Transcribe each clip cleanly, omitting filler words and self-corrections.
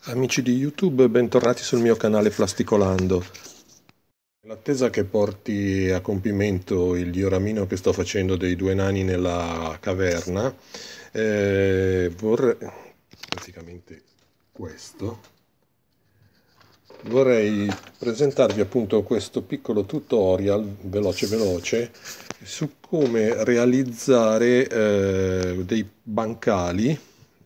Amici di YouTube, bentornati sul mio canale Plasticolando. Nell'attesa che porti a compimento il dioramino che sto facendo dei due nani nella caverna, praticamente questo, vorrei presentarvi appunto questo piccolo tutorial veloce su come realizzare dei bancali.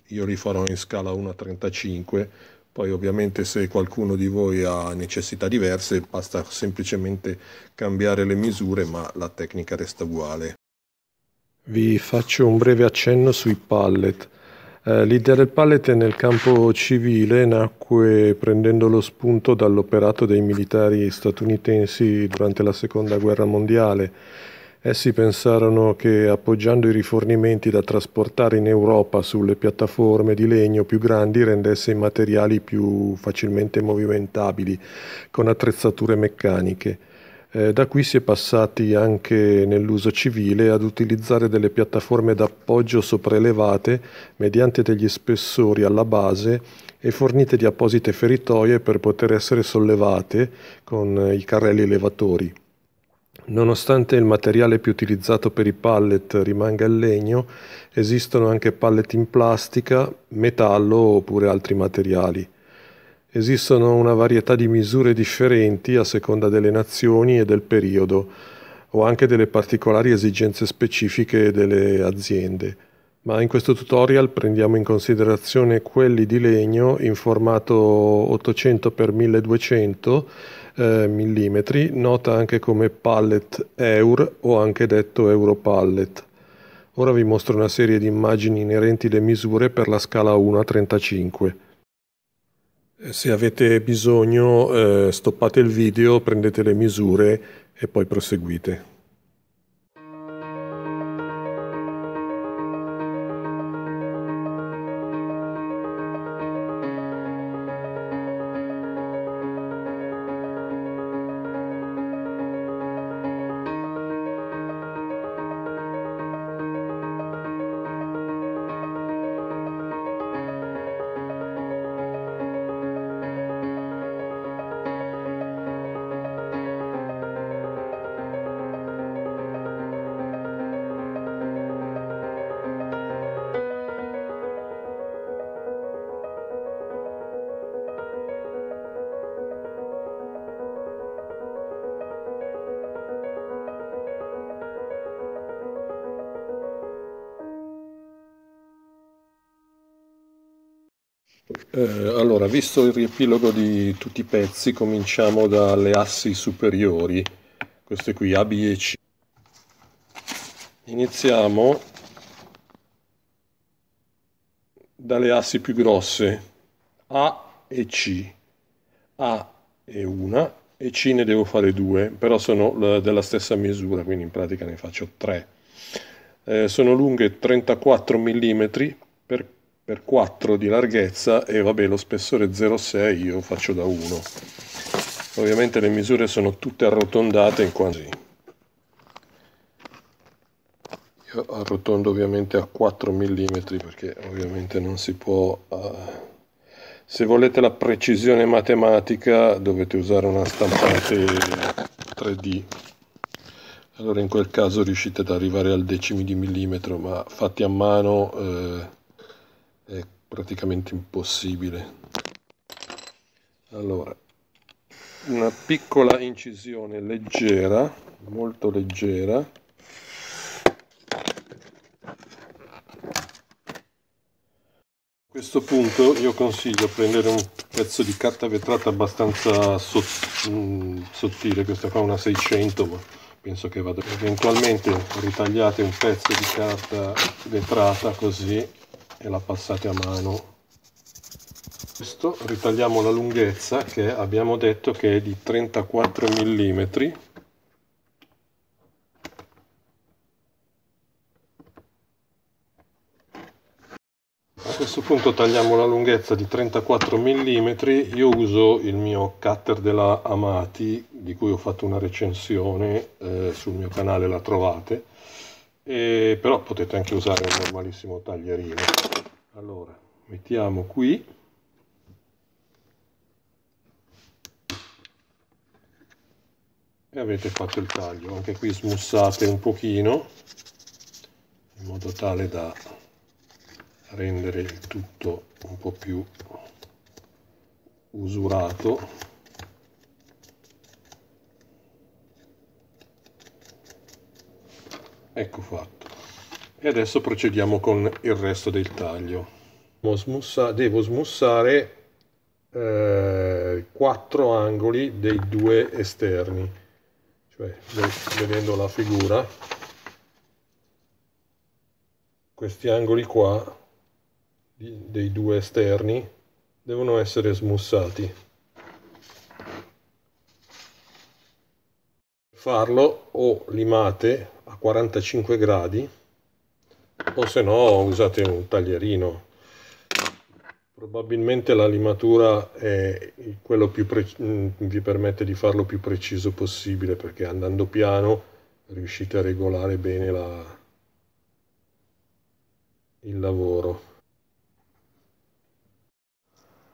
Io li farò in scala 1:35, poi ovviamente se qualcuno di voi ha necessità diverse basta semplicemente cambiare le misure, ma la tecnica resta uguale. Vi faccio un breve accenno sui pallet. L'idea del pallet nel campo civile nacque prendendo lo spunto dall'operato dei militari statunitensi durante la Seconda Guerra Mondiale. Essi pensarono che appoggiando i rifornimenti da trasportare in Europa sulle piattaforme di legno più grandi rendesse i materiali più facilmente movimentabili, con attrezzature meccaniche. Da qui si è passati anche nell'uso civile ad utilizzare delle piattaforme d'appoggio sopraelevate mediante degli spessori alla base e fornite di apposite feritoie per poter essere sollevate con i carrelli elevatori. Nonostante il materiale più utilizzato per i pallet rimanga il legno, esistono anche pallet in plastica, metallo oppure altri materiali. Esistono una varietà di misure differenti a seconda delle nazioni e del periodo, o anche delle particolari esigenze specifiche delle aziende. Ma in questo tutorial prendiamo in considerazione quelli di legno in formato 800 x 1200 mm, nota anche come pallet EUR o anche detto Europallet. Ora vi mostro una serie di immagini inerenti alle misure per la scala 1:35. Se avete bisogno, stoppate il video, prendete le misure e poi proseguite. Allora, visto il riepilogo di tutti i pezzi, cominciamo dalle assi superiori, queste qui A, B e C. Iniziamo dalle assi più grosse, A e C. A è una e C ne devo fare due, però sono della stessa misura, quindi in pratica ne faccio tre. Sono lunghe 34 mm per 4 di larghezza e vabbè, lo spessore 0,6 io faccio da 1. Ovviamente le misure sono tutte arrotondate in quanto io arrotondo ovviamente a 4 mm perché ovviamente non si può se volete la precisione matematica dovete usare una stampante 3D. Allora in quel caso riuscite ad arrivare al decimi di millimetro, ma fatti a mano è praticamente impossibile. Allora, una piccola incisione leggera, molto leggera. A questo punto io consiglio prendere un pezzo di carta vetrata abbastanza sottile, questa qua è una 600, ma penso che vada. Eventualmente ritagliate un pezzo di carta vetrata così e la passate a mano. Questo ritagliamo la lunghezza che abbiamo detto che è di 34 mm. A questo punto tagliamo la lunghezza di 34 mm. Io uso il mio cutter della Amati, di cui ho fatto una recensione, sul mio canale la trovate, però potete anche usare un normalissimo taglierino. Allora, mettiamo qui e avete fatto il taglio. Anche qui smussate un pochino in modo tale da rendere il tutto un po' più usurato. Ecco fatto. E adesso procediamo con il resto del taglio. Devo smussare 4 angoli dei 2 esterni, cioè vedendo la figura, questi angoli qua dei 2 esterni devono essere smussati. Per farlo o limate a 45 gradi o se no usate un taglierino. Probabilmente la limatura è quello vi permette di farlo più preciso possibile, perché andando piano riuscite a regolare bene il lavoro.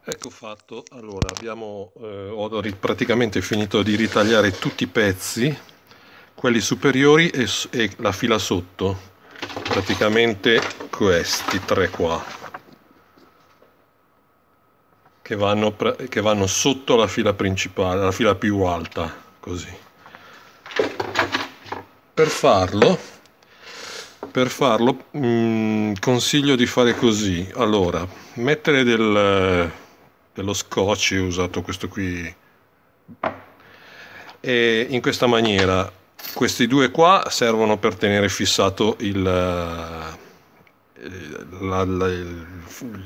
Ecco fatto. Allora ho praticamente finito di ritagliare tutti i pezzi, quelli superiori e la fila sotto, praticamente questi 3 qua, che vanno sotto la fila principale, la fila più alta, così. Per farlo consiglio di fare così. Allora, mettere dello scotch, ho usato questo qui, e in questa maniera questi due qua servono per tenere fissato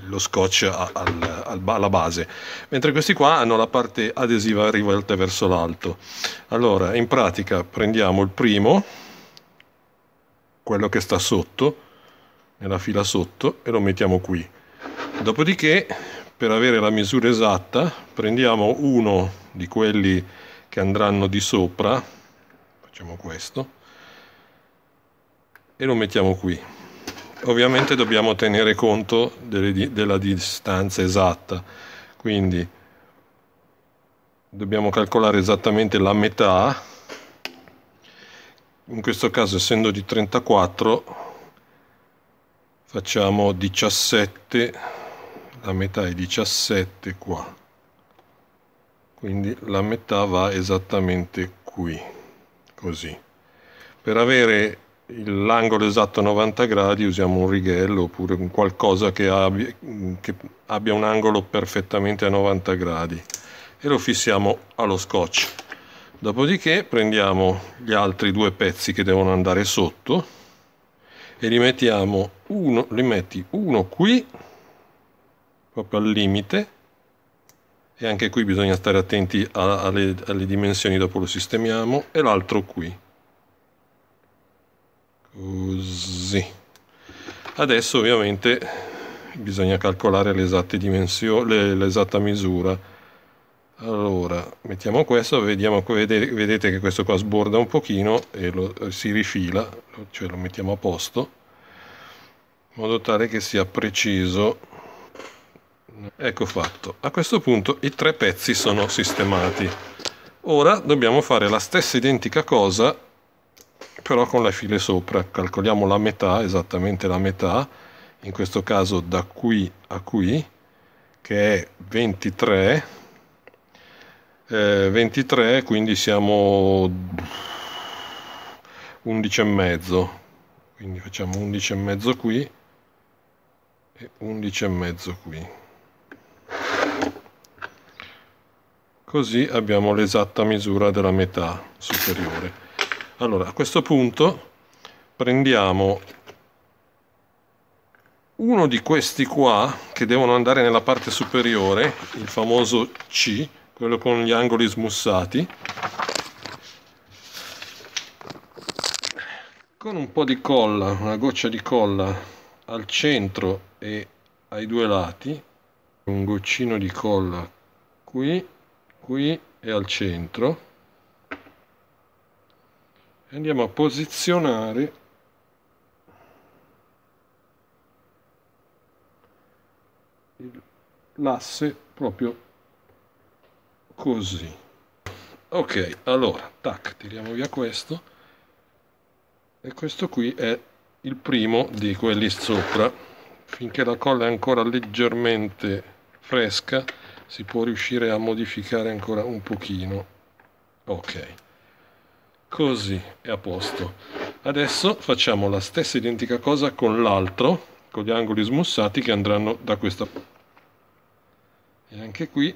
lo scotch alla base, mentre questi qua hanno la parte adesiva rivolta verso l'alto. Allora, in pratica prendiamo il primo, quello che sta sotto, nella fila sotto, e lo mettiamo qui. Dopodiché, per avere la misura esatta, prendiamo uno di quelli che andranno di sopra, facciamo questo, e lo mettiamo qui. Ovviamente dobbiamo tenere conto della distanza esatta, quindi dobbiamo calcolare esattamente la metà. In questo caso, essendo di 34, facciamo 17, la metà è 17 qua, quindi la metà va esattamente qui, così. Per avere l'angolo esatto a 90 gradi usiamo un righello oppure un qualcosa che abbia un angolo perfettamente a 90 gradi e lo fissiamo allo scotch. Dopodiché prendiamo gli altri 2 pezzi che devono andare sotto e li metti uno qui, proprio al limite, e anche qui bisogna stare attenti alle dimensioni, dopo lo sistemiamo, e l'altro qui. Così. Adesso ovviamente bisogna calcolare le esatte dimensioni, l'esatta misura. Allora, mettiamo questo, vedete che questo qua sborda un pochino e si rifila, cioè lo mettiamo a posto, in modo tale che sia preciso. Ecco fatto. A questo punto i 3 pezzi sono sistemati. Ora dobbiamo fare la stessa identica cosa, però con le file sopra. Calcoliamo la metà, esattamente la metà, in questo caso da qui a qui, che è 23. 23, quindi siamo 11 e mezzo, quindi facciamo 11 e mezzo qui e 11 e mezzo qui, così abbiamo l'esatta misura della metà superiore. Allora, a questo punto prendiamo uno di questi qua che devono andare nella parte superiore, il famoso C, quello con gli angoli smussati, con un po' di colla, una goccia di colla al centro e ai due lati, un goccino di colla qui, qui e al centro, e andiamo a posizionare l'asse proprio così. Ok, allora, tac, tiriamo via questo, e questo qui è il primo di quelli sopra. Finché la colla è ancora leggermente fresca si può riuscire a modificare ancora un pochino. Ok, così è a posto. Adesso facciamo la stessa identica cosa con l'altro, con gli angoli smussati che andranno da questa parte. E anche qui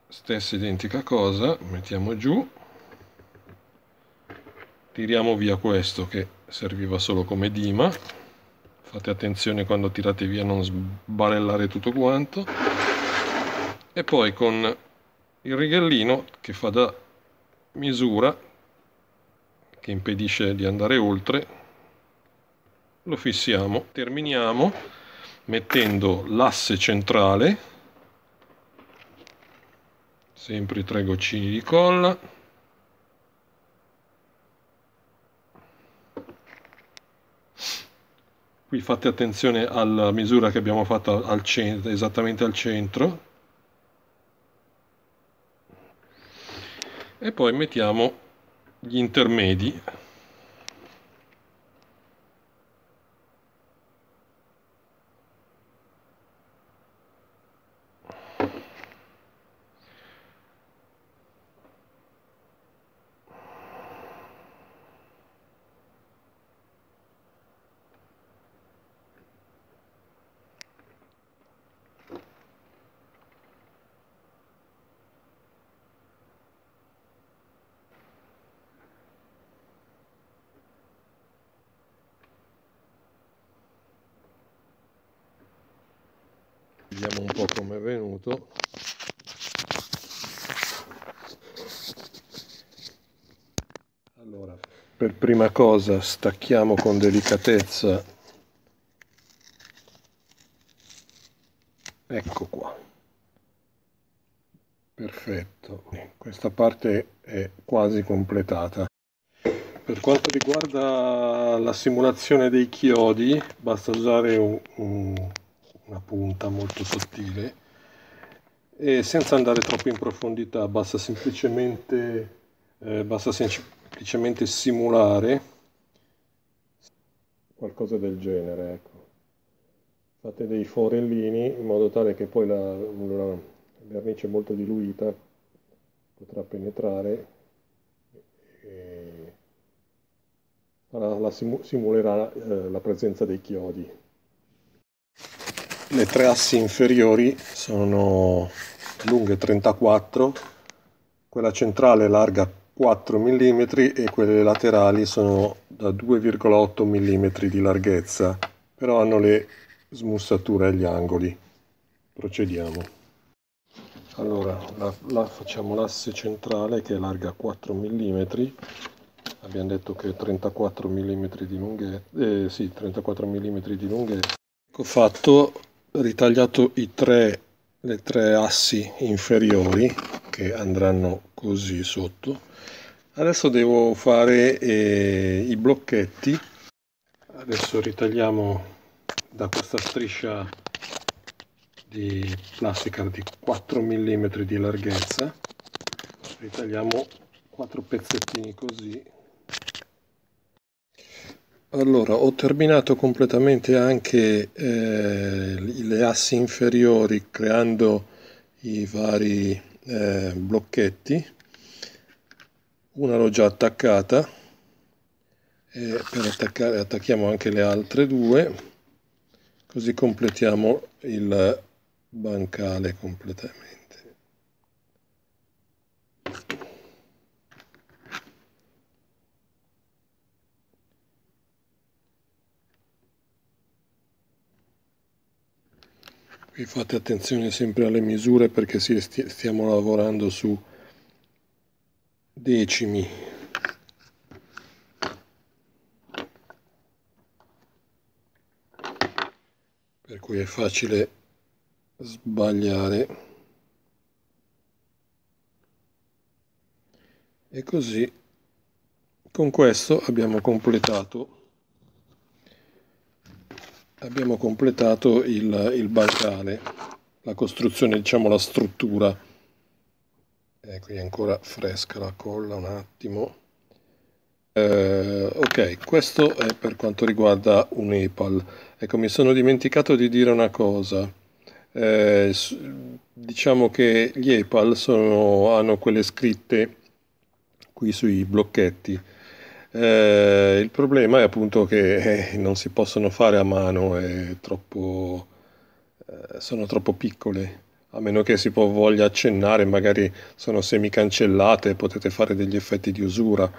stessa identica cosa, mettiamo giù, tiriamo via questo che serviva solo come dima, fate attenzione quando tirate via non sbarellare tutto quanto, e poi con il rigellino che fa da misura, che impedisce di andare oltre, lo fissiamo. Terminiamo mettendo l'asse centrale, sempre 3 goccini di colla, qui fate attenzione alla misura che abbiamo fatto al centro, esattamente al centro, e poi mettiamo gli intermedi. Vediamo un po' come è venuto. Allora, per prima cosa stacchiamo con delicatezza, ecco qua, perfetto, questa parte è quasi completata. Per quanto riguarda la simulazione dei chiodi, basta usare una punta molto sottile e senza andare troppo in profondità, basta semplicemente simulare qualcosa del genere, ecco. Fate dei forellini in modo tale che poi la vernice molto diluita potrà penetrare e simulerà la presenza dei chiodi. Le tre assi inferiori sono lunghe 34, quella centrale è larga 4 mm e quelle laterali sono da 2,8 mm di larghezza, però hanno le smussature agli angoli. Procediamo. Allora, facciamo l'asse centrale che è larga 4 mm, abbiamo detto che è 34 mm di lunghezza, sì, 34 mm di lunghezza. Ho fatto, ritagliato le tre assi inferiori che andranno così sotto. Adesso devo fare i blocchetti. Adesso ritagliamo da questa striscia di plastica di 4 mm di larghezza, ritagliamo 4 pezzettini così. Allora, ho terminato completamente anche le assi inferiori creando i vari blocchetti. Una l'ho già attaccata e per attaccare attacchiamo anche le altre due, così completiamo il bancale completamente. Qui fate attenzione sempre alle misure perché stiamo lavorando su decimi. Per cui è facile sbagliare. E così con questo abbiamo completato il bancale, la costruzione, diciamo la struttura. Qui è ancora fresca la colla, un attimo. Ok, questo è per quanto riguarda un EPAL. Ecco, mi sono dimenticato di dire una cosa. Diciamo che gli EPAL hanno quelle scritte qui sui blocchetti. Il problema è appunto che non si possono fare a mano, sono troppo piccole. A meno che si voglia accennare, magari sono semi-cancellate, potete fare degli effetti di usura.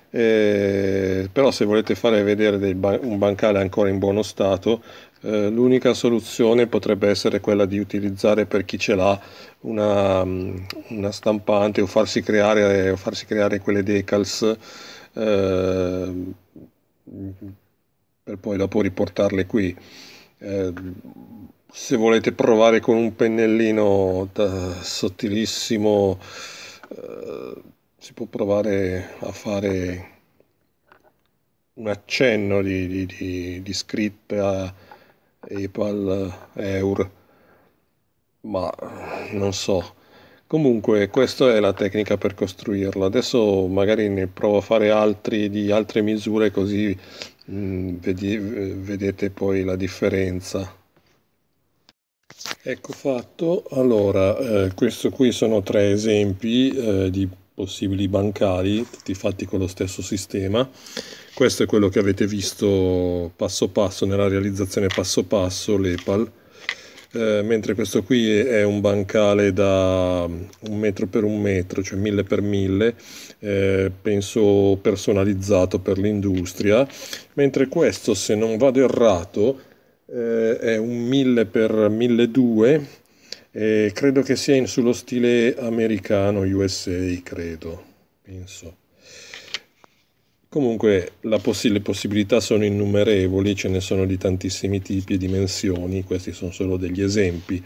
Però se volete fare vedere un bancale ancora in buono stato, l'unica soluzione potrebbe essere quella di utilizzare, per chi ce l'ha, una stampante, o farsi creare quelle decals, eh, per poi dopo riportarle qui. Eh, Se volete provare con un pennellino sottilissimo, si può provare a fare un accenno di scritta EPAL, EUR, ma non so. Comunque, questa è la tecnica per costruirlo. Adesso magari ne provo a fare altri di altre misure, così vedete poi la differenza. Ecco fatto. Allora, questo qui sono tre esempi di possibili bancali, tutti fatti con lo stesso sistema. Questo è quello che avete visto passo passo nella realizzazione passo passo, l'EPAL. Mentre questo qui è un bancale da 1 metro per 1 metro, cioè 1000 per 1000, penso personalizzato per l'industria, mentre questo, se non vado errato, è un 1000 per 1200, e credo che sia sullo stile americano, USA, credo, penso. Comunque le possibilità sono innumerevoli, ce ne sono di tantissimi tipi e dimensioni, questi sono solo degli esempi.